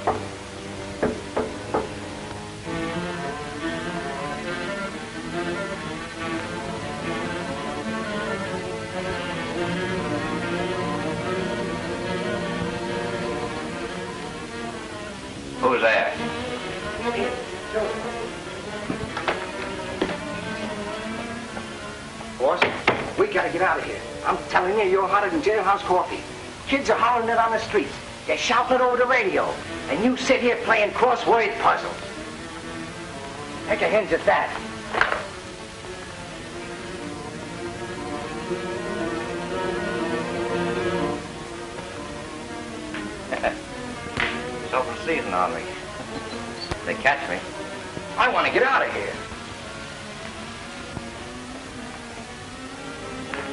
Who's there? Boss, we gotta get out of here. I'm telling you, you're hotter than jailhouse coffee. Kids are hollering it on the streets. They're shouting it over the radio. And you sit here playing crossword puzzles. Take a hinge at that. It's open season on me. They catch me. I want to get out of here.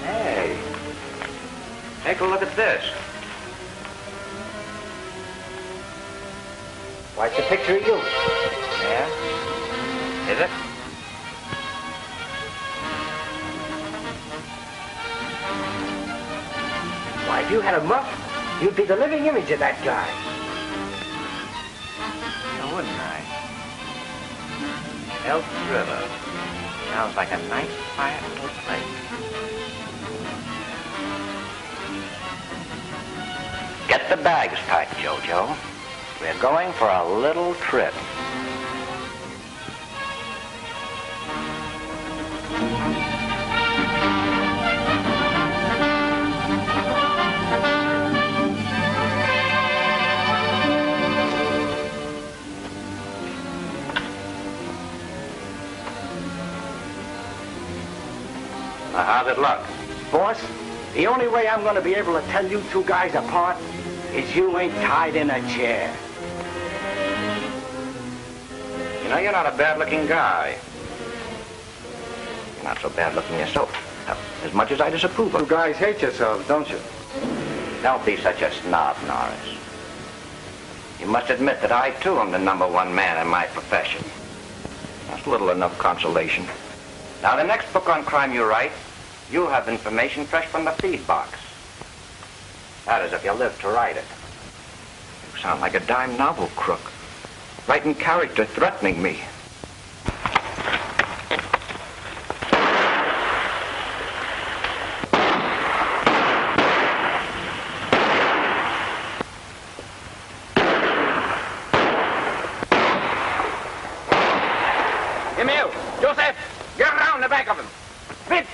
Hey, take a look at this. Why, it's a picture of you. Yeah? Is it? Why, if you had a muff, you'd be the living image of that guy. Oh, wouldn't I? Elk River. Sounds like a nice, quiet little place. Get the bags packed, Jojo. We're going for a little trip. Now, how's it look? Boss, the only way I'm going to be able to tell you two guys apart is you ain't tied in a chair. You know, you're not a bad-looking guy. You're not so bad-looking yourself. As much as I disapprove of. You guys hate yourselves, don't you? Don't be such a snob, Norris. You must admit that I, too, am the #1 man in my profession. That's little enough consolation. Now, the next book on crime you write, you'll have information fresh from the feed box. That is, if you live to write it. You sound like a dime novel crook. Writing character, threatening me. Give me you. Joseph, get around the back of him. Fit.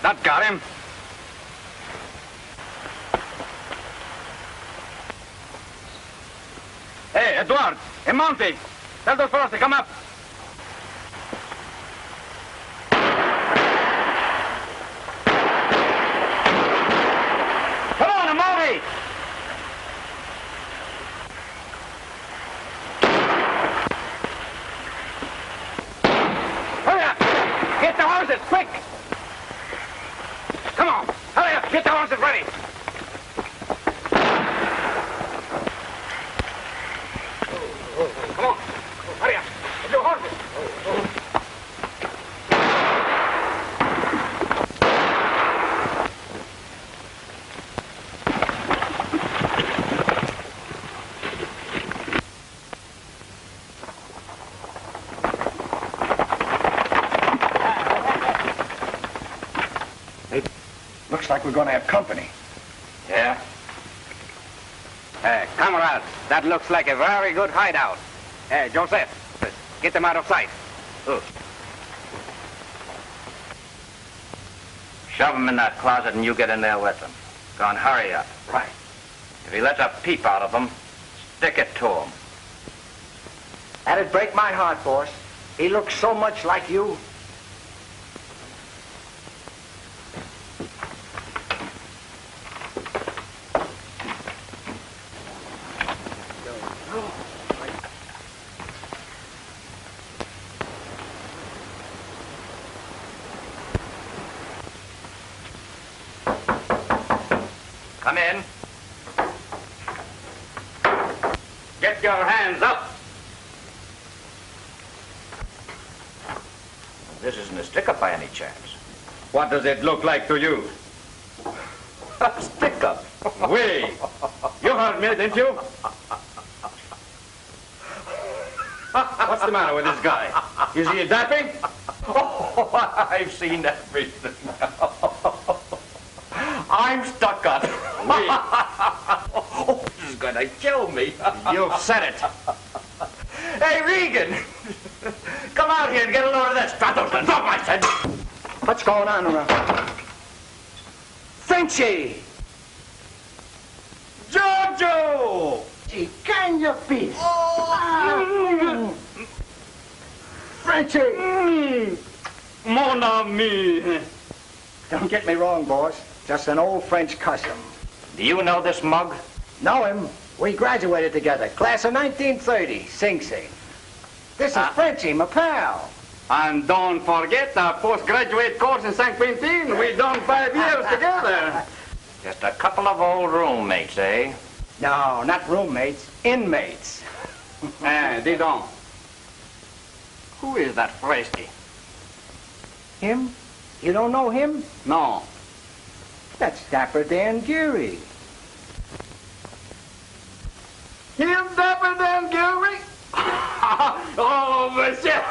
That got him. Hey, Edward, a Mountie. Tell those fellows to come up. Come on, a Mountie! Hurry up! Get the horses, quick! Come on, hurry up, get the horses ready! Come on, hurry up, get your horses! Looks like we're going to have company. Yeah? Hey, comrades, that looks like a very good hideout. Hey, Joseph, get them out of sight. Shove him in that closet and you get in there with him. Go on, hurry up. Right. If he lets a peep out of them, stick it to him. That'd break my heart, boss. He looks so much like you. Come in. Get your hands up. This isn't a stick-up by any chance. What does it look like to you? A stick-up. Wait. You heard me, didn't you? What's the matter with this guy? Is he dapping? Oh, I've seen everything. I'm stuck up. Wait. Oh, this is going to kill me. You said it. Hey, Regan. Come out here and get a load of this. Drop, I said. What's going on around? Frenchie! Giorgio! Gee, can you beat? Frenchie! Mon ami. Don't get me wrong, boss. Just an old French custom. Do you know this mug? Know him? We graduated together. Class of 1930. Sing Sing. This is Frenchie, my pal. And don't forget our postgraduate course in St. Quentin. We done 5 years together. Just a couple of old roommates, eh? No, not roommates. Inmates. Dis donc. Who is that Fresky? Him? You don't know him? No. That's Dapper Dan Geary. Him Dapper Dan Geary? Oh, monsieur.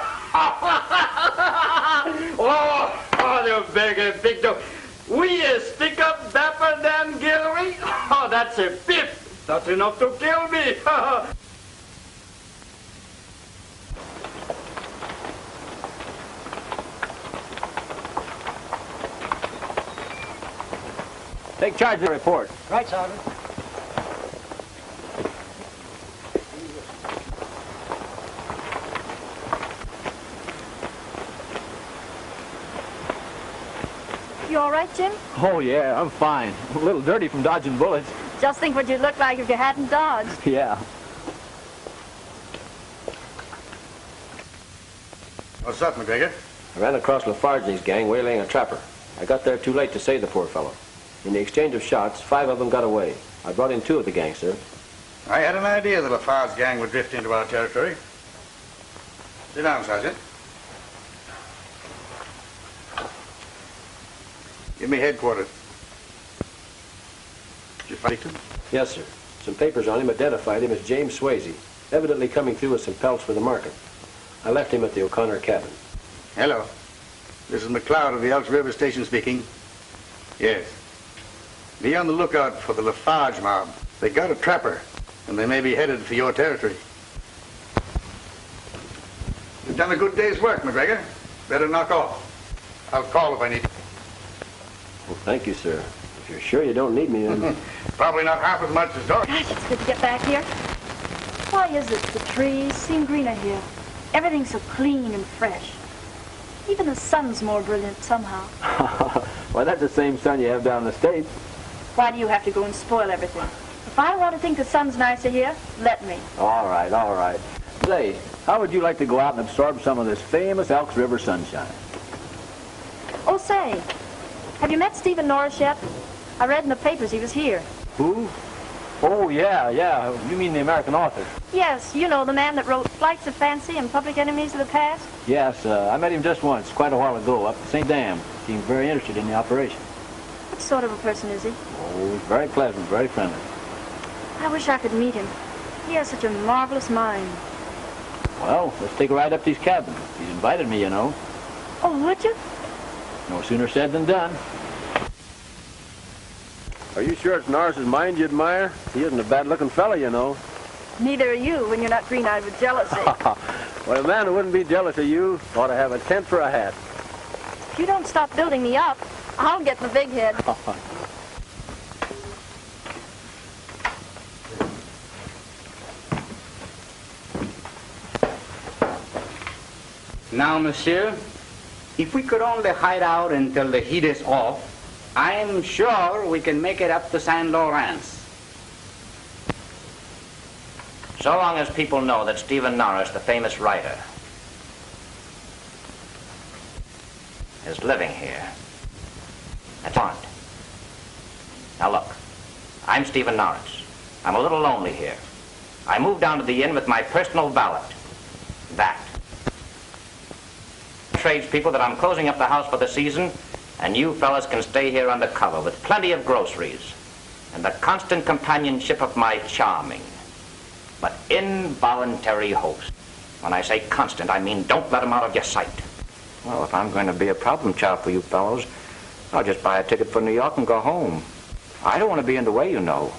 Oh, you big dog. We stick up Dapper Dan Geary? Oh, that's a biff. That's enough to kill me. Take charge of the report. Right, Sergeant. You all right, Jim? Oh, yeah, I'm fine. A little dirty from dodging bullets. Just think what you'd look like if you hadn't dodged. Yeah. What's up, McGregor? I ran across Lafarge's gang waylaying a trapper. I got there too late to save the poor fellow. In the exchange of shots, 5 of them got away. I brought in 2 of the gang, sir. I had an idea the Lafarge gang would drift into our territory. Sit down, Sergeant. Give me headquarters. Did you find him? Yes, sir. Some papers on him identified him as James Swayze, evidently coming through with some pelts for the market. I left him at the O'Connor cabin. Hello. This is McLeod of the Elks River Station speaking. Yes. Be on the lookout for the Lafarge mob. They got a trapper, and they may be headed for your territory. You've done a good day's work, McGregor. Better knock off. I'll call if I need you. Well, thank you, sir. If you're sure you don't need me, then... Probably not half as much as Doris. Gosh, it's good to get back here. Why is it the trees seem greener here? Everything's so clean and fresh. Even the sun's more brilliant somehow. Why, that's the same sun you have down in the States. Why do you have to go and spoil everything? If I want to think the sun's nicer here, let me. All right, all right. Say, how would you like to go out and absorb some of this famous Elks River sunshine? Oh, say, have you met Stephen Norris yet? I read in the papers he was here. Who? Oh, yeah. You mean the American author? Yes, you know, the man that wrote Flights of Fancy and Public Enemies of the Past. Yes, I met him just once, quite a while ago, up at St. Dam. Seemed very interested in the operation. What sort of a person is he? Oh, he's very pleasant, very friendly. I wish I could meet him. He has such a marvelous mind. Well, let's take a ride up to his cabin. He's invited me, you know. Oh, would you? No sooner said than done. Are you sure it's Norris's mind you admire? He isn't a bad-looking fella, you know. Neither are you when you're not green-eyed with jealousy. Well, a man who wouldn't be jealous of you ought to have a tent for a hat. If you don't stop building me up, I'll get the big head. Now, monsieur, if we could only hide out until the heat is off, I'm sure we can make it up to St. Lawrence. So long as people know that Stephen Norris, the famous writer, is living here, that's fine. Now look, I'm Stephen Norris. I'm a little lonely here. I moved down to the inn with my personal valet. That. Tradespeople that I'm closing up the house for the season, and you fellas can stay here undercover with plenty of groceries and the constant companionship of my charming, but involuntary host. When I say constant, I mean don't let him out of your sight. Well, if I'm going to be a problem child for you fellows, I'll just buy a ticket for New York and go home. I don't want to be in the way, you know.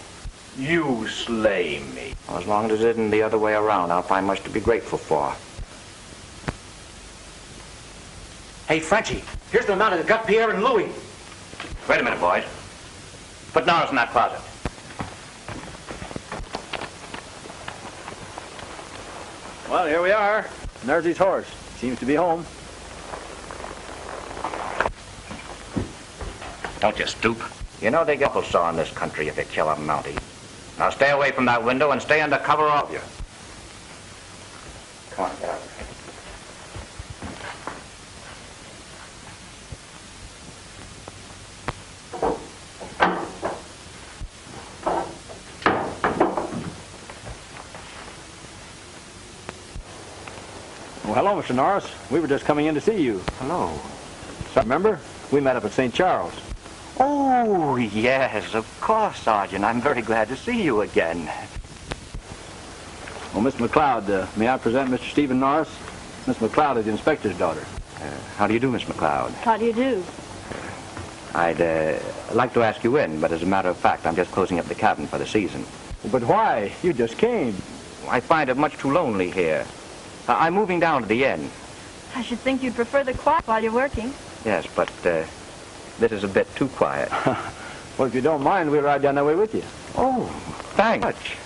You slay me. Well, as long as it isn't the other way around, I'll find much to be grateful for. Hey, Frenchie, here's the amount that got Pierre and Louis. Wait a minute, boys. Put Norris in that closet. Well, here we are. And there's his horse. Seems to be home. Don't you stoop. You know they get a saw in this country if you kill a Mountie. Now stay away from that window and stay under cover, all of you. Come on, get out. Well, hello, Mr. Norris. We were just coming in to see you. Hello. So, remember? We met up at St. Charles. Oh, yes, of course, Sergeant. I'm very glad to see you again. Well, Miss McLeod, may I present Mr. Stephen Norris? Miss McLeod is the inspector's daughter. How do you do, Miss McLeod? How do you do? I'd like to ask you in, but as a matter of fact, I'm just closing up the cabin for the season. But why? You just came. I find it much too lonely here. I'm moving down to the inn. I should think you'd prefer the quiet while you're working. Yes, but this is a bit too quiet. Well, if you don't mind, we'll ride down that way with you. Oh, thanks much.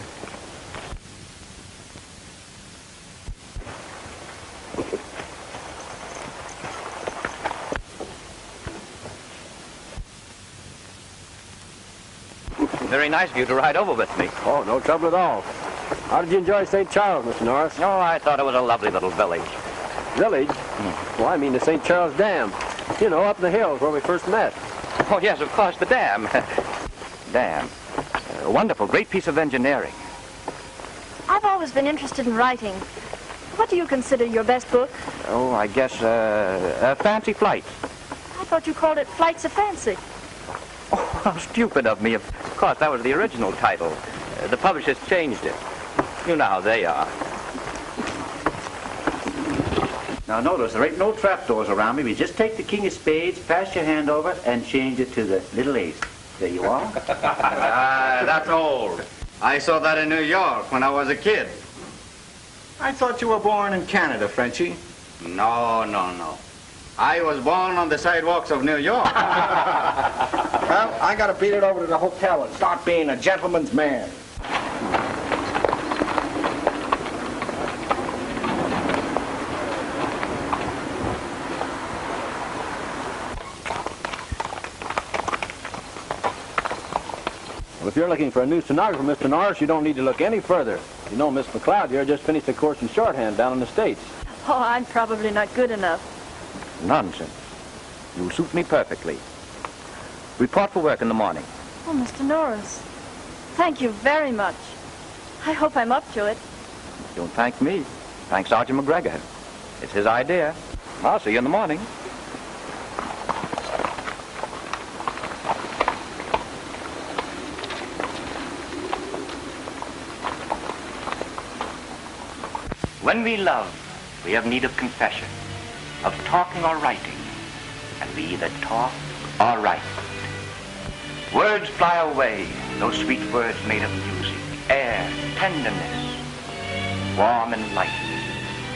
Very nice of you to ride over with me. Oh, no trouble at all. How did you enjoy St. Charles, Mr. Norris? Oh, I thought it was a lovely little village. Village? Well, I mean the St. Charles Dam. You know, up in the hills where we first met. Oh, yes, of course, the dam. Dam. Wonderful, great piece of engineering. I've always been interested in writing. What do you consider your best book? Oh, I guess, Fancy Flight. I thought you called it Flights of Fancy. Oh, how stupid of me. Of course, that was the original title. The publishers changed it. You know how they are. Now notice, there ain't no trapdoors around me. We just take the king of spades, pass your hand over it, and change it to the little ace. There you are. That's old. I saw that in New York when I was a kid. I thought you were born in Canada, Frenchie. No, no, no. I was born on the sidewalks of New York. Well, I gotta beat it over to the hotel and start being a gentleman's man. Well, if you're looking for a new stenographer, Mr. Norris, you don't need to look any further. You know, Miss McLeod here just finished a course in shorthand down in the States. Oh, I'm probably not good enough. Nonsense. You'll suit me perfectly. Report for work in the morning. Oh, Mr. Norris, thank you very much. I hope I'm up to it. Don't thank me. Thank Sergeant McGregor. It's his idea. I'll see you in the morning. When we love, we have need of confession, of talking or writing, and we either talk or write. Words fly away, those sweet words made of music, air, tenderness, warm and light,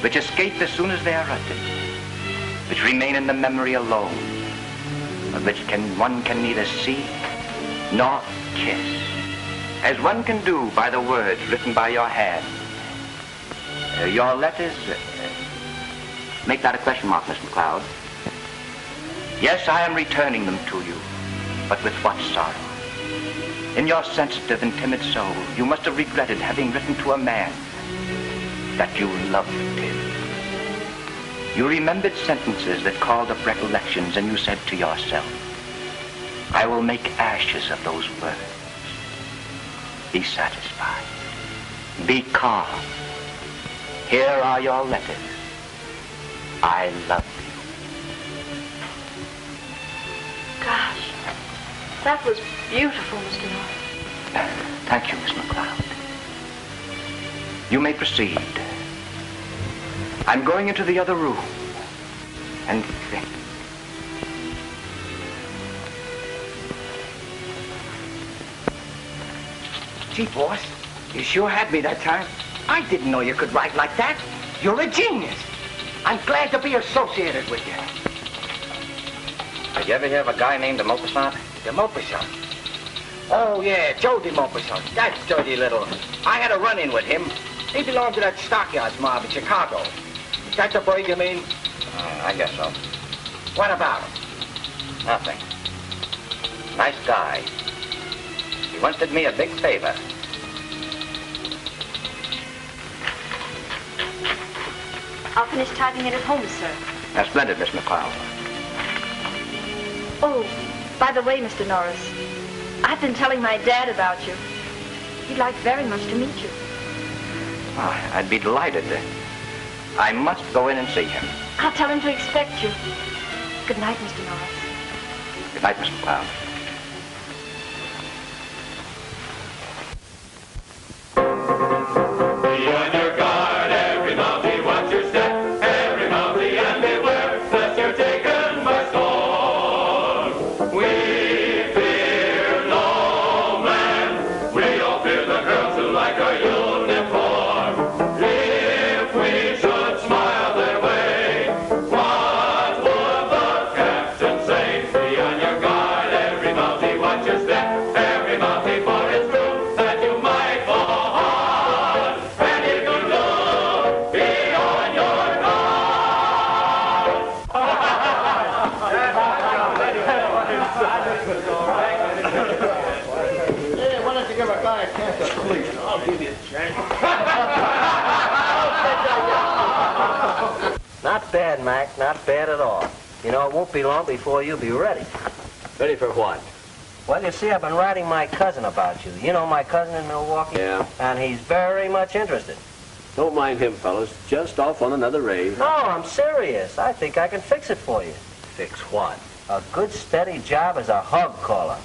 which escape as soon as they are uttered, which remain in the memory alone, but which one can neither see nor kiss, as one can do by the words written by your hand. Your letters, make that a question mark, Miss McLeod. Yes, I am returning them to you, but with what sorrow? In your sensitive and timid soul, you must have regretted having written to a man that you loved him. You remembered sentences that called up recollections, and you said to yourself, I will make ashes of those words. Be satisfied. Be calm. Here are your letters. I love you. Gosh, that was beautiful, Mr. Norris. Thank you, Miss McLeod. You may proceed. I'm going into the other room. And think. Gee, boss, you sure had me that time. I didn't know you could write like that. You're a genius. I'm glad to be associated with you. Did you ever hear of a guy named de Maupassant? De Maupassant. Oh, yeah, Joe de Maupassant. That dirty little... I had a run-in with him. He belonged to that stockyards mob in Chicago. Is that the bird you mean? I guess so. What about him? Nothing. Nice guy. He once did me a big favor. I'll finish typing it at home, sir. That's splendid, Miss McLeod. Oh, by the way, Mr. Norris, I've been telling my dad about you. He'd like very much to meet you. Oh, I'd be delighted. I must go in and see him. I'll tell him to expect you. Good night, Mr. Norris. Good night, Miss McLeod. Not bad, Mac. Not bad at all. You know, it won't be long before you'll be ready. Ready for what? Well, you see, I've been writing my cousin about you. You know my cousin in Milwaukee? Yeah. And he's very much interested. Don't mind him, fellas. Just off on another raid. No, I'm serious. I think I can fix it for you. Fix what? A good, steady job as a hog caller.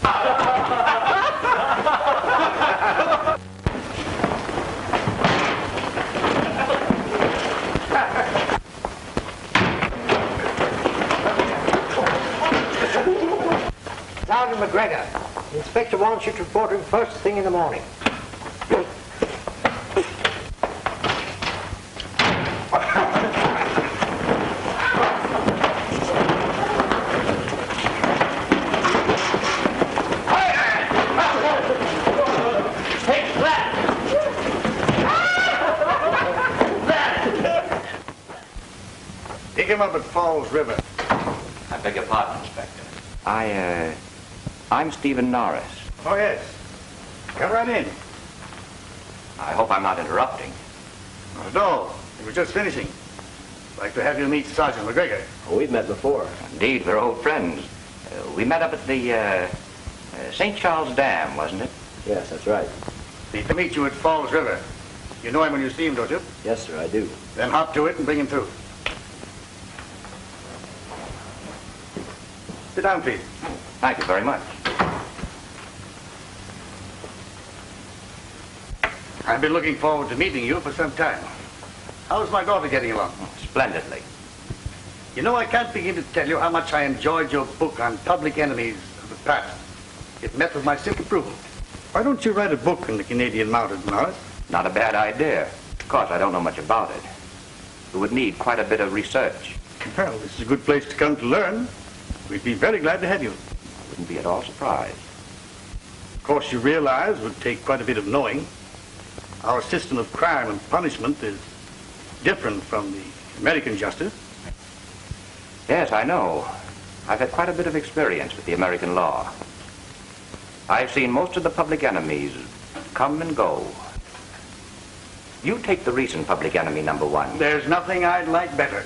Sergeant McGregor, the inspector wants you to report him first thing in the morning. Take him up at Falls River. I beg your pardon, Inspector. I'm Stephen Norris. Oh, yes. Come right in. I hope I'm not interrupting. Not at all. We were just finishing. I'd like to have you meet Sergeant McGregor. Oh, we've met before. Indeed, we're old friends. We met up at the St. Charles Dam, wasn't it? Yes, that's right. He's to meet you at Falls River. You know him when you see him, don't you? Yes, sir, I do. Then hop to it and bring him through. Sit down, please. Thank you very much. I've been looking forward to meeting you for some time. How's my daughter getting along? Splendidly. You know, I can't begin to tell you how much I enjoyed your book on public enemies of the past. It met with my simple approval. Why don't you write a book on the Canadian Mounted, Norris? Not a bad idea. Of course, I don't know much about it. It would need quite a bit of research. Well, this is a good place to come to learn. We'd be very glad to have you. Wouldn't be at all surprised. Of course, you realize it would take quite a bit of knowing. Our system of crime and punishment is different from the American justice. Yes, I know. I've had quite a bit of experience with the American law. I've seen most of the public enemies come and go. You take the recent public enemy number one. There's nothing I'd like better.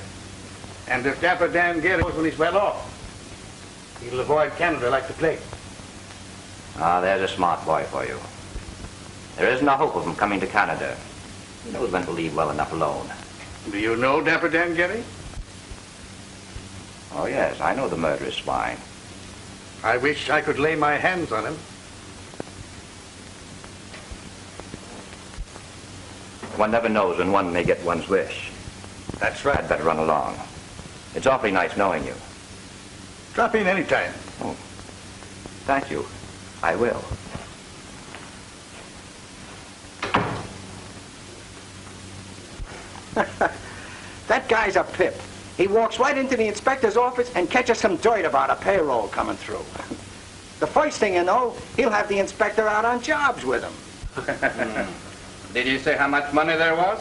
And if Dapper Dan Gary knows when he's well off, he'll avoid Canada like the plague. Ah, there's a smart boy for you. There isn't a hope of him coming to Canada. He knows when to leave well enough alone. Do you know Dapper Dan Gary? Oh, yes, I know the murderous swine. I wish I could lay my hands on him. One never knows when one may get one's wish. That's right. I'd better run along. It's awfully nice knowing you. Drop in anytime. Oh, thank you. I will. That guy's a pip. He walks right into the inspector's office and catches some dirt about a payroll coming through. The first thing you know, he'll have the inspector out on jobs with him. Did you say how much money there was?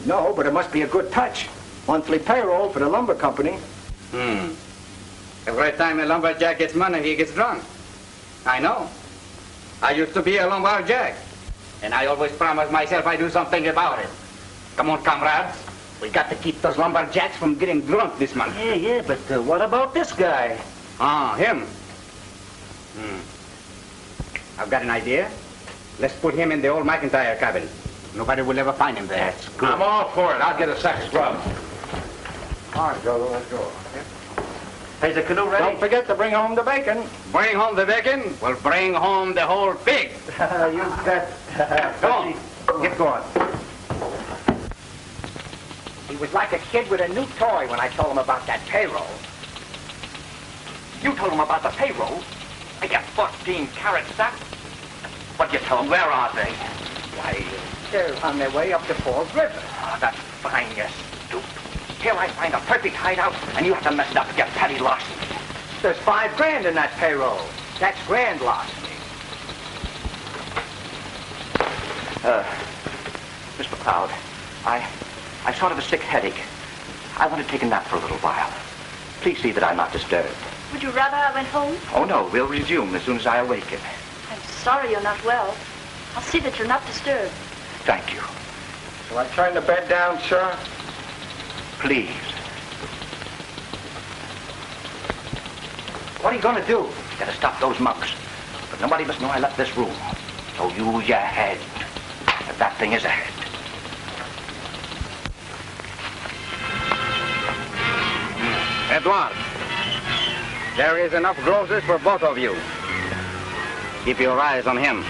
No, but it must be a good touch. Monthly payroll for the lumber company. Every time a lumberjack gets money, he gets drunk. I know. I used to be a lumberjack, and I always promised myself I'd do something about it. Come on, comrades. We got to keep those lumberjacks from getting drunk this month. Yeah, but what about this guy? Ah, him. I've got an idea. Let's put him in the old McIntyre cabin. Nobody will ever find him there. That's good. I'm all for it. I'll get a sack of grub. All right, Joe, let's go. Is the canoe ready? Don't forget to bring home the bacon. Bring home the bacon? Well, bring home the whole pig. You bet. Go on. Get going. He was like a kid with a new toy when I told him about that payroll. You told him about the payroll? I got 14 carats, that. What'd you tell him? Where are they? Why, they're on their way up the Falls River. Oh, that's fine, you stoop. Here I find a perfect hideout, and you have to mess it up with your petty larceny. There's $5 grand in that payroll. That's grand larceny. Miss McLeod, I sort of a sick headache. I want to take a nap for a little while. Please see that I'm not disturbed. Would you rather I went home? Oh, no, we'll resume as soon as I awaken. I'm sorry you're not well. I'll see that you're not disturbed. Thank you. Shall I turn the bed down, sir? Please. What are you going to do? Gotta stop those monks. But nobody must know I left this room. So use your head. If that thing is a head. Edward, there is enough groceries for both of you. Keep your eyes on him.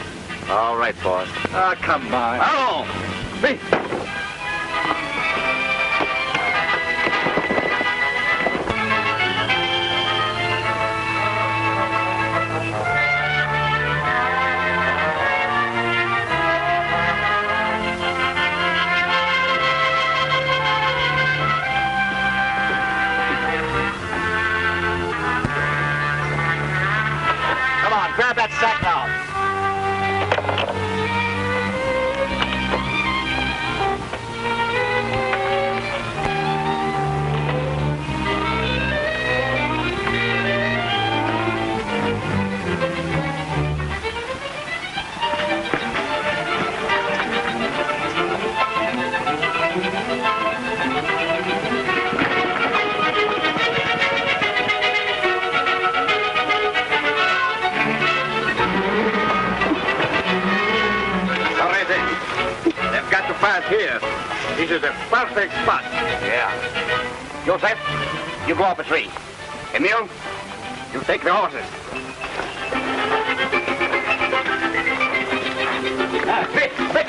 All right, boss. Ah, come on. Hello! Me. Come on, grab that sack now. Here. This is a perfect spot. Yeah. Joseph, you go up a tree. Emil, you take the horses. Quick, quick.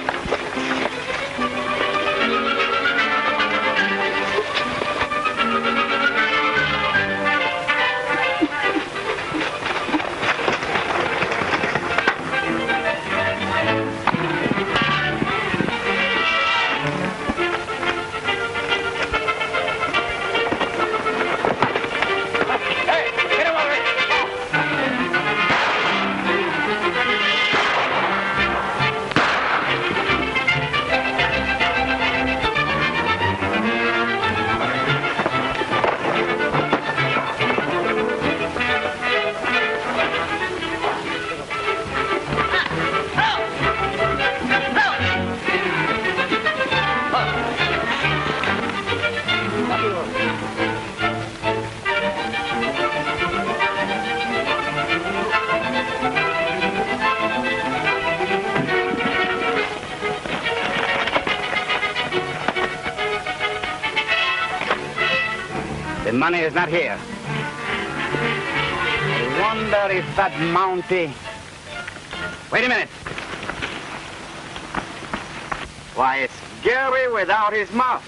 money is not here. I wonder if that Mountie... Wait a minute. Why, it's Gary without his mouth.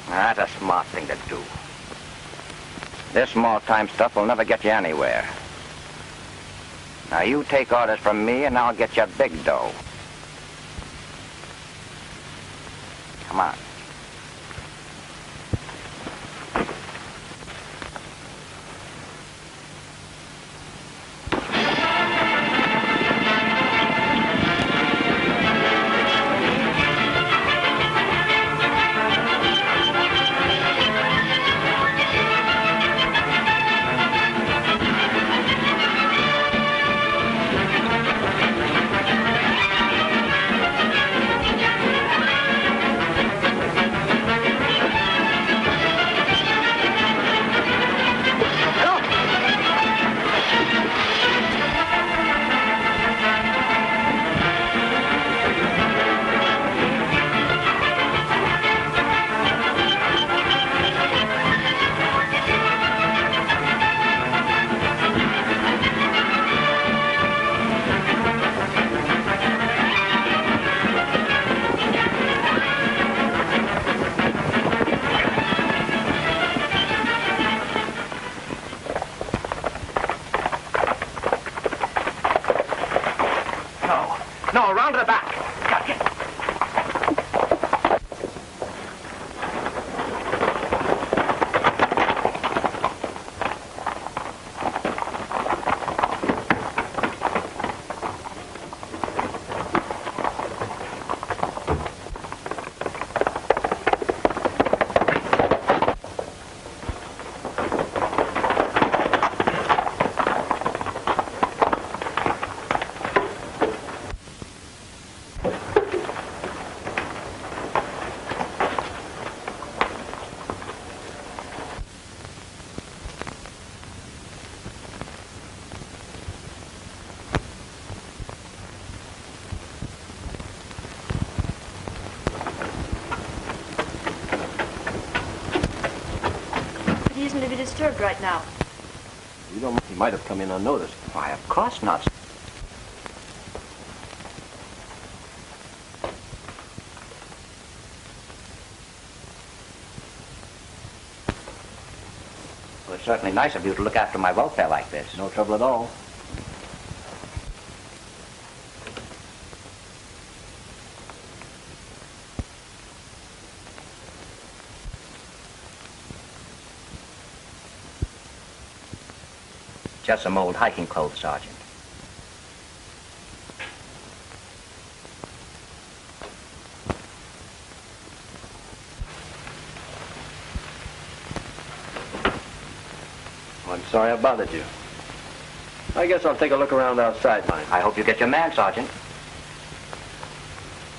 That's a smart thing to do. This small-time stuff will never get you anywhere. Now, you take orders from me, and I'll get you big dough. Come on. No, around to the back. Gotcha. To be disturbed right now. You don't think he might have come in unnoticed? Why, of course not. Well, it's certainly nice of you to look after my welfare like this. No trouble at all. Just some old hiking clothes, Sergeant. Well, I'm sorry I bothered you. I guess I'll take a look around outside, mine. I hope you get your man, Sergeant.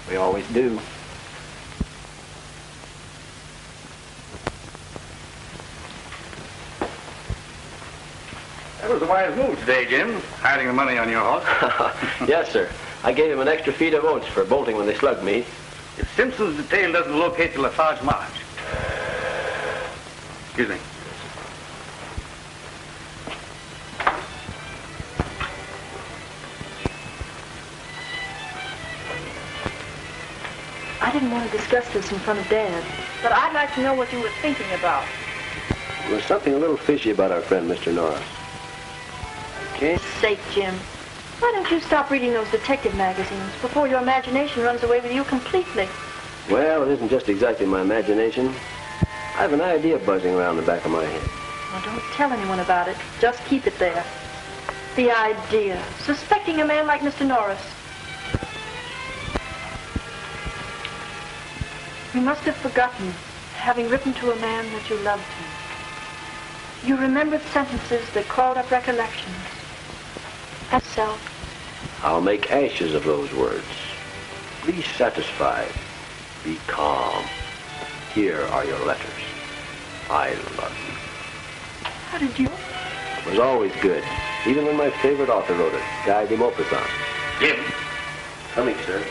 We always do. That was a wise move today, Jim, hiding the money on your horse. Yes, sir. I gave him an extra feed of oats for bolting when they slugged me. If Simpson's detail doesn't locate the Lafarge March. Excuse me. I didn't want to discuss this in front of Dad, but I'd like to know what you were thinking about. There's something a little fishy about our friend, Mr. Norris. For sake, Jim. Why don't you stop reading those detective magazines before your imagination runs away with you completely? Well, it isn't just exactly my imagination. I have an idea buzzing around the back of my head. Well, don't tell anyone about it. Just keep it there. The idea. Suspecting a man like Mr. Norris. You must have forgotten, having written to a man that you loved him. You remembered sentences that called up recollections. As self. I'll make ashes of those words. Be satisfied. Be calm. Here are your letters. I love you. How did you? It was always good, even when my favorite author wrote it, Guy de Maupassant. Jim. Coming, sir.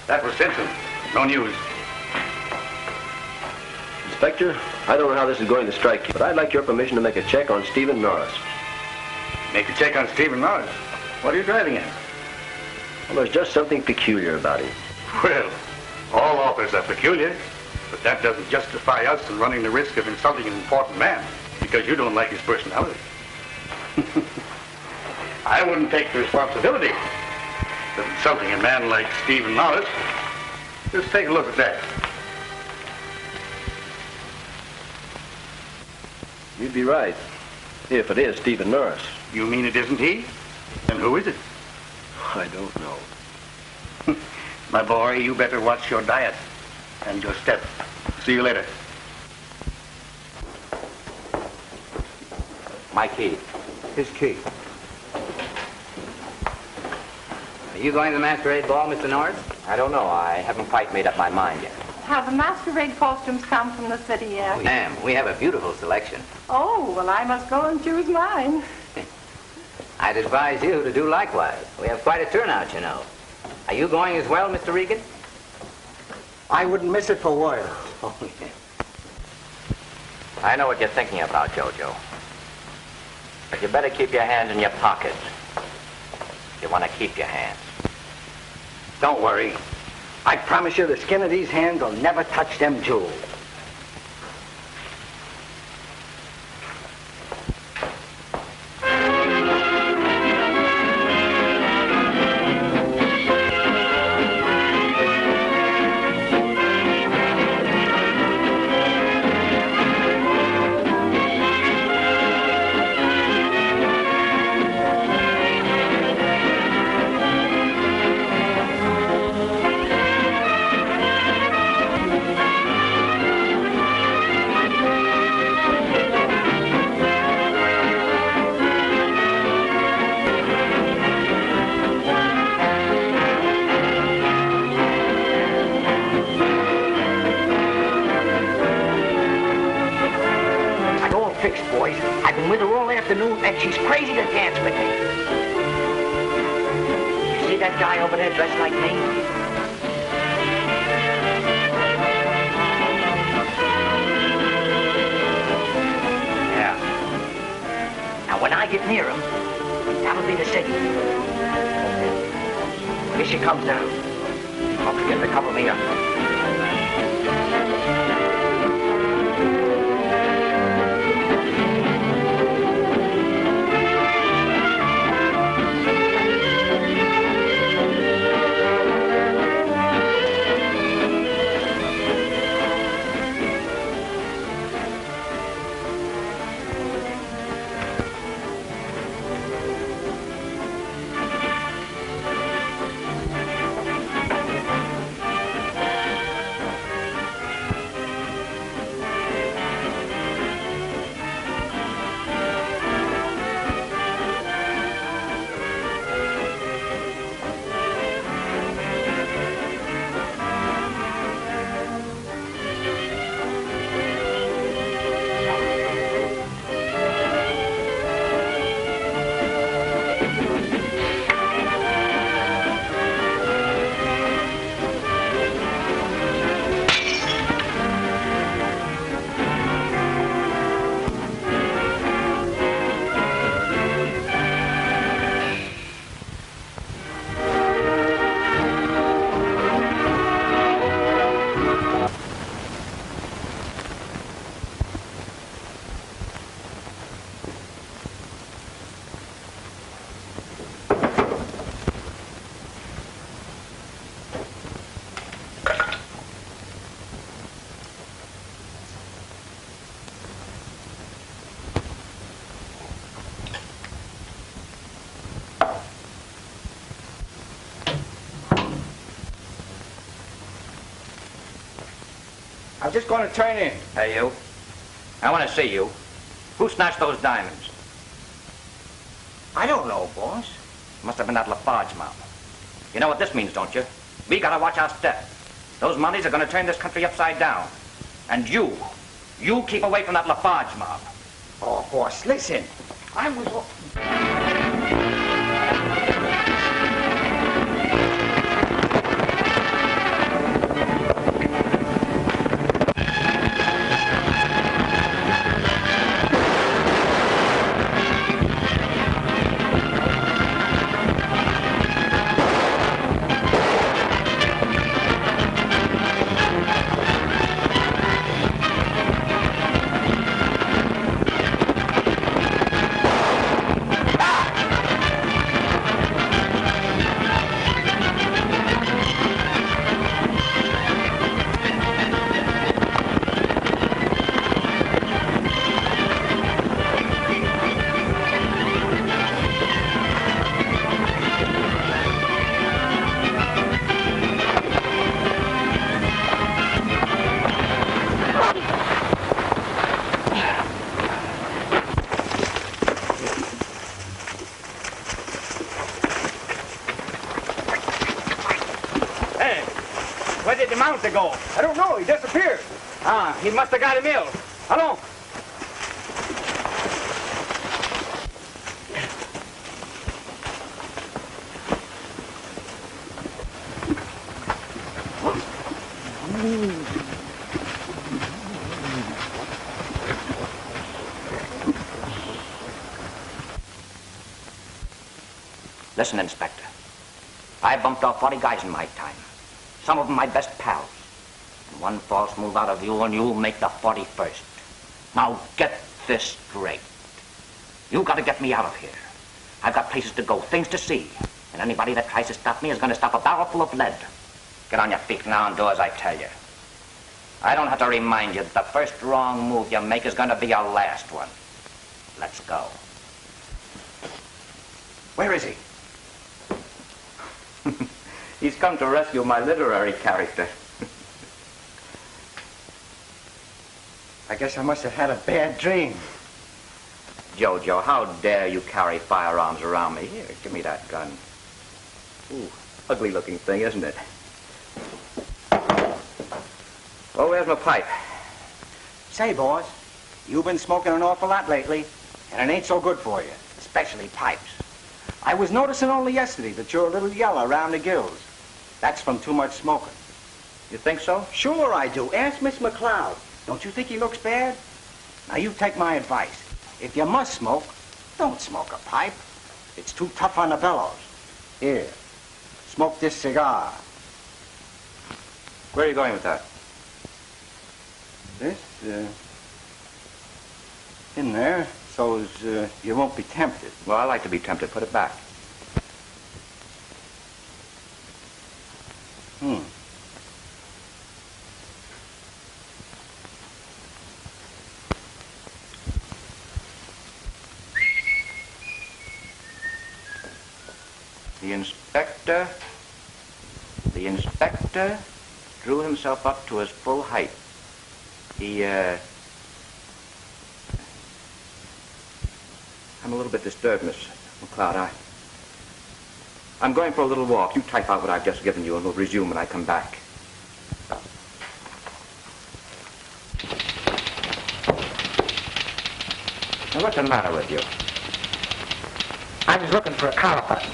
That was Simpson. No news. Inspector, I don't know how this is going to strike you, but I'd like your permission to make a check on Stephen Norris. Make a check on Stephen Norris? What are you driving at? Well, there's just something peculiar about him. Well, all authors are peculiar, but that doesn't justify us in running the risk of insulting an important man because you don't like his personality. I wouldn't take the responsibility of insulting a man like Stephen Norris. Just take a look at that. You'd be right, if it is Stephen Norris. You mean it isn't he? Then who is it? I don't know. My boy, you better watch your diet and your step. See you later. My key. His key. Are you going to the Masquerade ball, Mr. Norris? I don't know. I haven't quite made up my mind yet. Have the masquerade costumes come from the city yet? Ma'am, we have a beautiful selection. Oh, well, I must go and choose mine. I'd advise you to do likewise. We have quite a turnout, you know. Are you going as well, Mr. Regan? I wouldn't miss it for worlds. Oh, yeah. I know what you're thinking about, Jojo. But you better keep your hands in your pockets. You want to keep your hands. Don't worry. I promise you the skin of these hands will never touch them jewels. And she's crazy to dance with me. You see that guy over there dressed like me? Yeah. Now, when I get near him, that'll be the signal. Here she comes now. Don't forget to cover me up. I'm just going to turn in. Hey, you. I want to see you. Who snatched those diamonds? I don't know, boss. Must have been that Lafarge mob. You know what this means, don't you? We gotta watch our step. Those Mounties are gonna turn this country upside down. And you keep away from that Lafarge mob. Oh, boss, listen. I was... Where did the Mountie go? I don't know. He disappeared. Ah, he must have got him ill. Hello? Listen, Inspector. I bumped off 40 guys in my time. Some of them my best pals. And one false move out of you and you'll make the 41st. Now get this straight. You gotta get me out of here. I've got places to go, things to see. And anybody that tries to stop me is gonna stop a barrel full of lead. Get on your feet now and do as I tell you. I don't have to remind you that the first wrong move you make is gonna be your last one. Let's go. Where is he? He's come to rescue my literary character. I guess I must have had a bad dream. Jojo, how dare you carry firearms around me? Here, give me that gun. Ooh, ugly looking thing, isn't it? Well, where's my pipe? Say, boss, you've been smoking an awful lot lately, and it ain't so good for you, especially pipes. I was noticing only yesterday that you're a little yellow around the gills. That's from too much smoking. You think so? Sure I do. Ask Miss McLeod. Don't you think he looks bad? Now, you take my advice. If you must smoke, don't smoke a pipe. It's too tough on the bellows. Here, smoke this cigar. Where are you going with that? This, in there, so as you won't be tempted. Well, I like to be tempted. Put it back. The inspector drew himself up to his full height. I'm a little bit disturbed, Miss McLeod. I'm going for a little walk. You type out what I've just given you, and we'll resume when I come back. Now, what's the matter with you? I was looking for a collar button.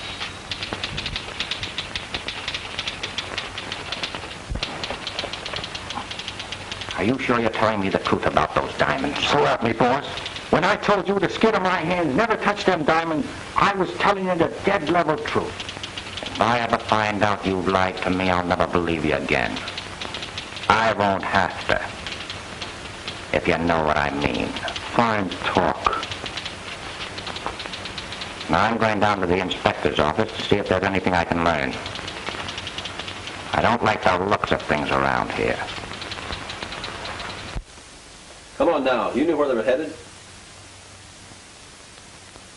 Are you sure you're telling me the truth about those diamonds? So help me, boss. When I told you the skin of my hand never touched them diamonds, I was telling you the dead level truth. If I ever find out you've lied to me, I'll never believe you again. I won't have to. If you know what I mean. Fine talk. Now, I'm going down to the inspector's office to see if there's anything I can learn. I don't like the looks of things around here. Come on now. You knew where they were headed?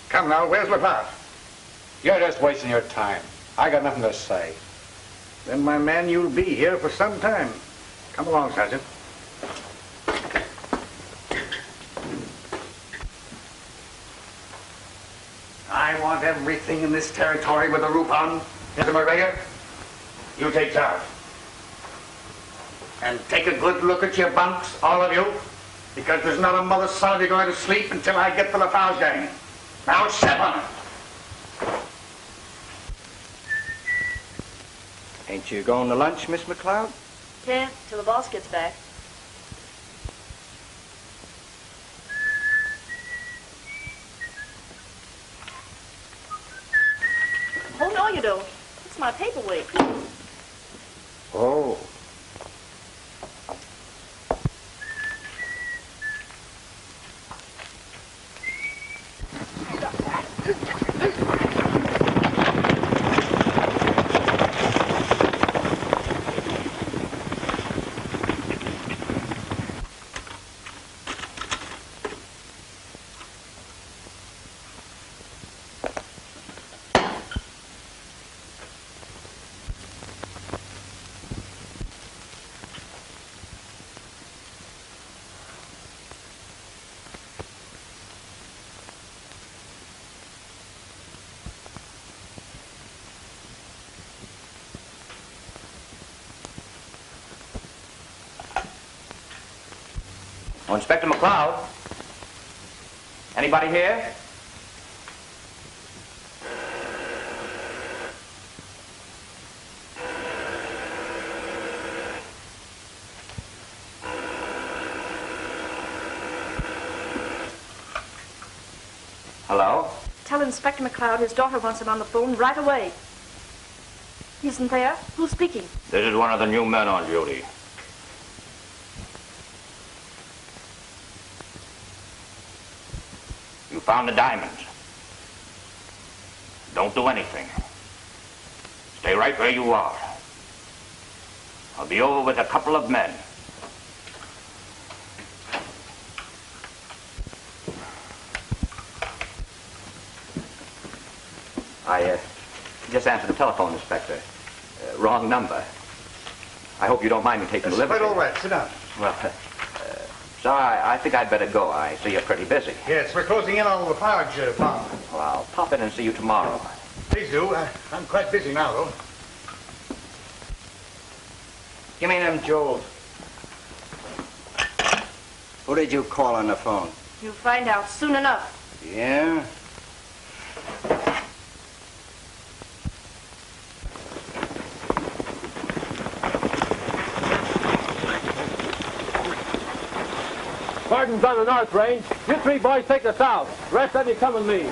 Come now, where's McLeod? You're just wasting your time. I got nothing to say. Then, my man, you'll be here for some time. Come along, Sergeant. I want everything in this territory with a roof on. Mr. McGregor, you take charge. And take a good look at your bunks, all of you, because there's not a mother's son of you going to sleep until I get the Lafarge gang. Now step on it. Ain't you going to lunch, Miss McLeod? Can't till the boss gets back. Oh, no, you don't. It's my paperweight. Oh. Oh, Inspector McLeod? Anybody here? Hello? Tell Inspector McLeod his daughter wants him on the phone right away. He isn't there? Who's speaking? This is one of the new men on duty. You found the diamonds. Don't do anything. Stay right where you are. I'll be over with a couple of men. I just answered the telephone, Inspector. Wrong number. I hope you don't mind me taking the liberty. Quite all right. Sit down. Well, sir, I think I'd better go. I see you're pretty busy. Yes, we're closing in on the Lafarge farm. Well, I'll pop in and see you tomorrow. Please do. I'm quite busy now, though. Give me them jewels. Who did you call on the phone? You'll find out soon enough. Yeah? Gordon's on the north range. You three boys take the south. The rest of you come with me.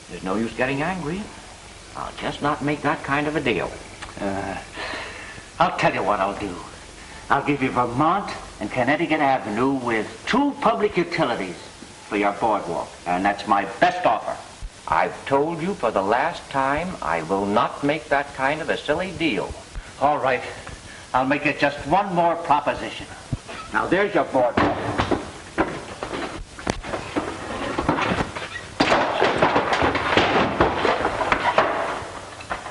There's no use getting angry. I'll just not make that kind of a deal. I'll tell you what I'll do. I'll give you Vermont and Connecticut Avenue with 2 public utilities for your boardwalk. And that's my best offer. I've told you for the last time I will not make that kind of a silly deal. All right. I'll make it just one more proposition. Now, there's your boardwalk.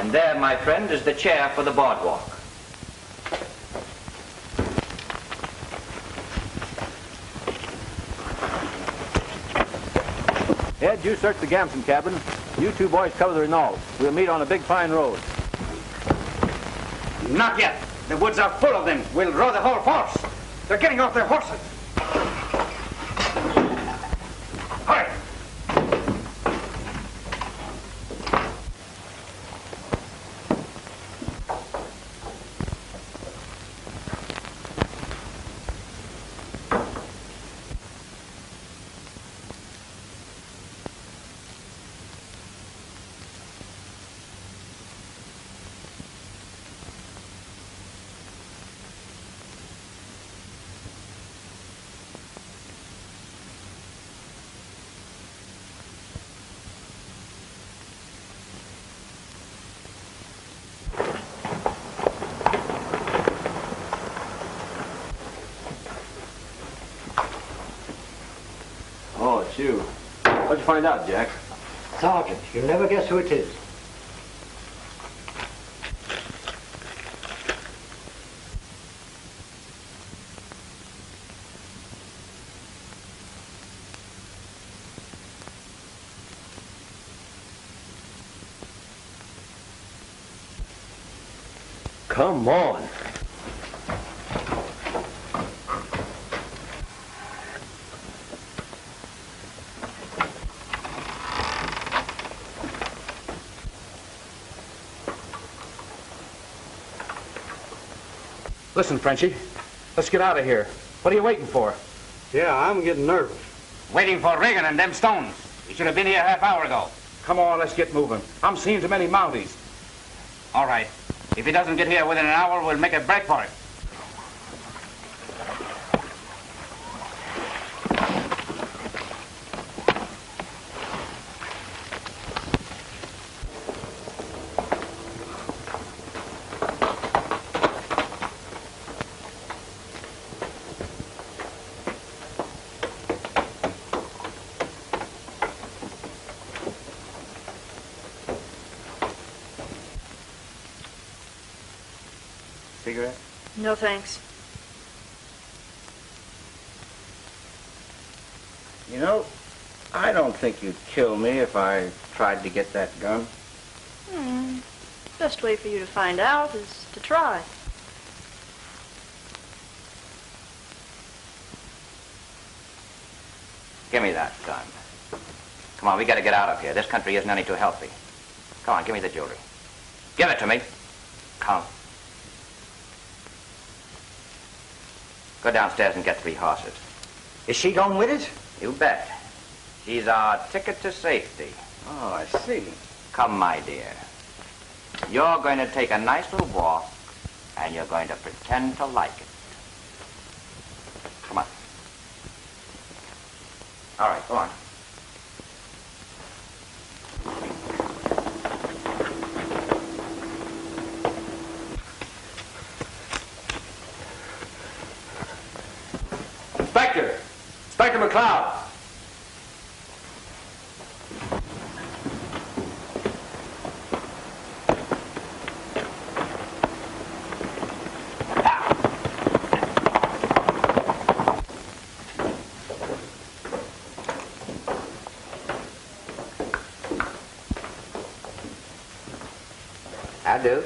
And there, my friend, is the chair for the boardwalk. Ed, you search the Gamson cabin. You 2 boys cover the Renault. We'll meet on a big pine road. Not yet. The woods are full of them. We'll row the whole force. They're getting off their horses. Hurry! Oh, it's you. What'd you find out, Jack? Sergeant, you'll never guess who it is. Come on. Listen, Frenchie, let's get out of here. What are you waiting for? Yeah, I'm getting nervous. Waiting for Reagan and them stones. We should have been here half hour ago. Come on, let's get moving. I'm seeing too many Mounties. All right. If he doesn't get here within an hour, we'll make a break for it. Cigarette? No, thanks. You know, I don't think you'd kill me if I tried to get that gun. Best way for you to find out is to try. Give me that gun. Come on, we gotta get out of here. This country isn't any too healthy. Come on, give me the jewelry. Give it to me. Come. Go downstairs and get 3 horses. Is she going with us? You bet. She's our ticket to safety. Oh, I see. Come, my dear. You're going to take a nice little walk, and you're going to pretend to like it. Come on. All right, go on. Inspector McLeod. I do.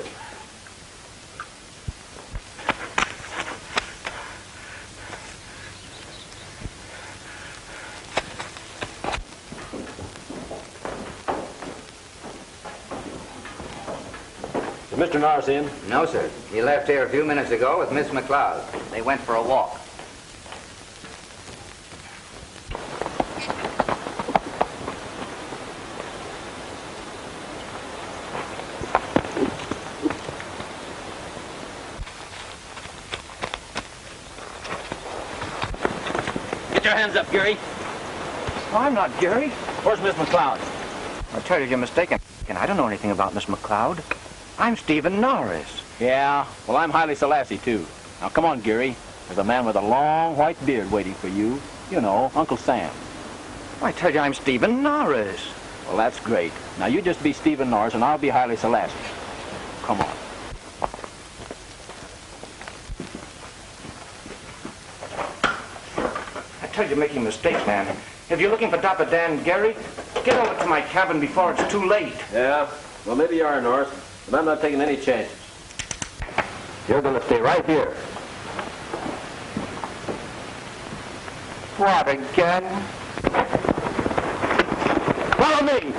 Is Mr. Norris in? No, sir. He left here a few minutes ago with Miss McLeod. They went for a walk. Get your hands up, Gary. Oh, I'm not Gary. Where's Miss McLeod? I tell you, you're mistaken. And I don't know anything about Miss McLeod. I'm Stephen Norris. Yeah, well, I'm Haile Selassie, too. Now, come on, Gary. There's a man with a long white beard waiting for you. You know, Uncle Sam. I tell you, I'm Stephen Norris. Well, that's great. Now, you just be Stephen Norris, and I'll be Haile Selassie. Come on. I tell you, you're making mistakes, man. If you're looking for Dapper Dan Gary, get over to my cabin before it's too late. Yeah, well, maybe you are, Norris, but I'm not taking any chances. You're going to stay right here. What, again? Follow me!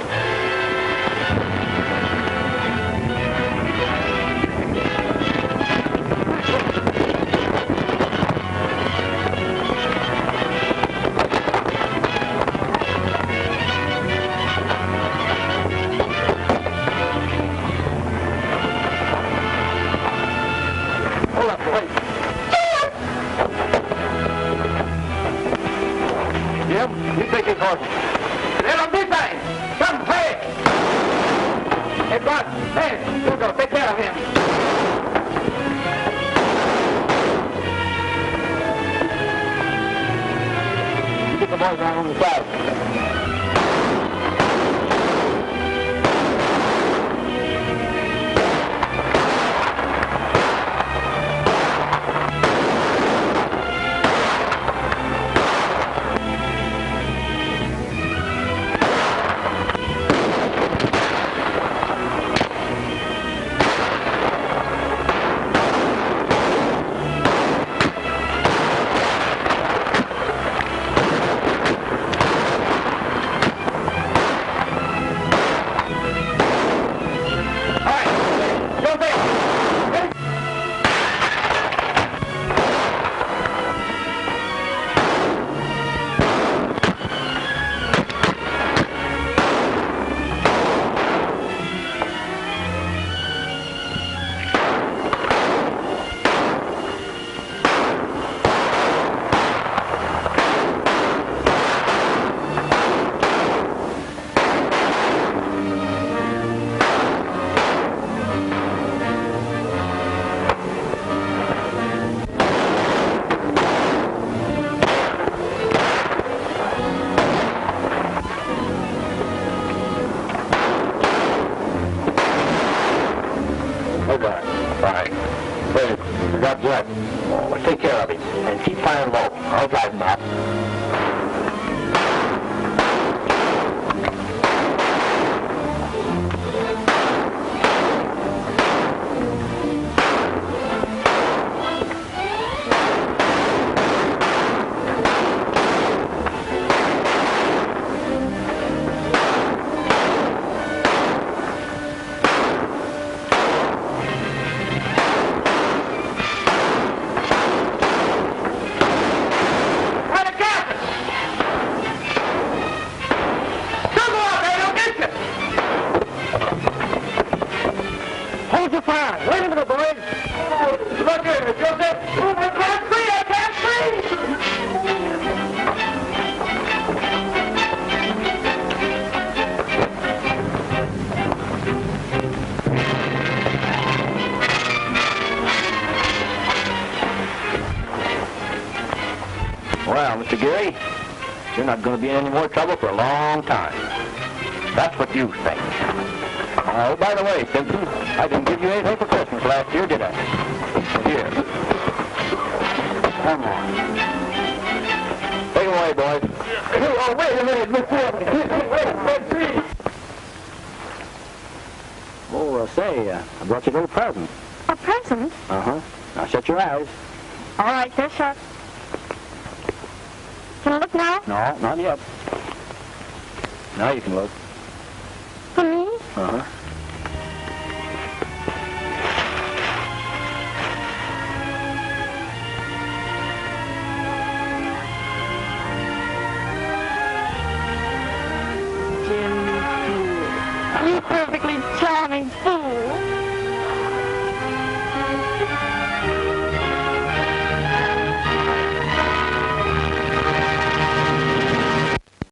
Well, Mr. Geary, you're not going to be in any more trouble for a long time. That's what you think. Oh, by the way, Simpson, I didn't give you anything for Christmas last year, did I? Here. Come on. Take it away, boys. Oh, wait a minute, Mr. Oh, say, I brought you a little present. A present? Uh-huh. Now shut your eyes. All right, they're shut. Can I look now? No, not yet. Now you can look. For me? Uh-huh.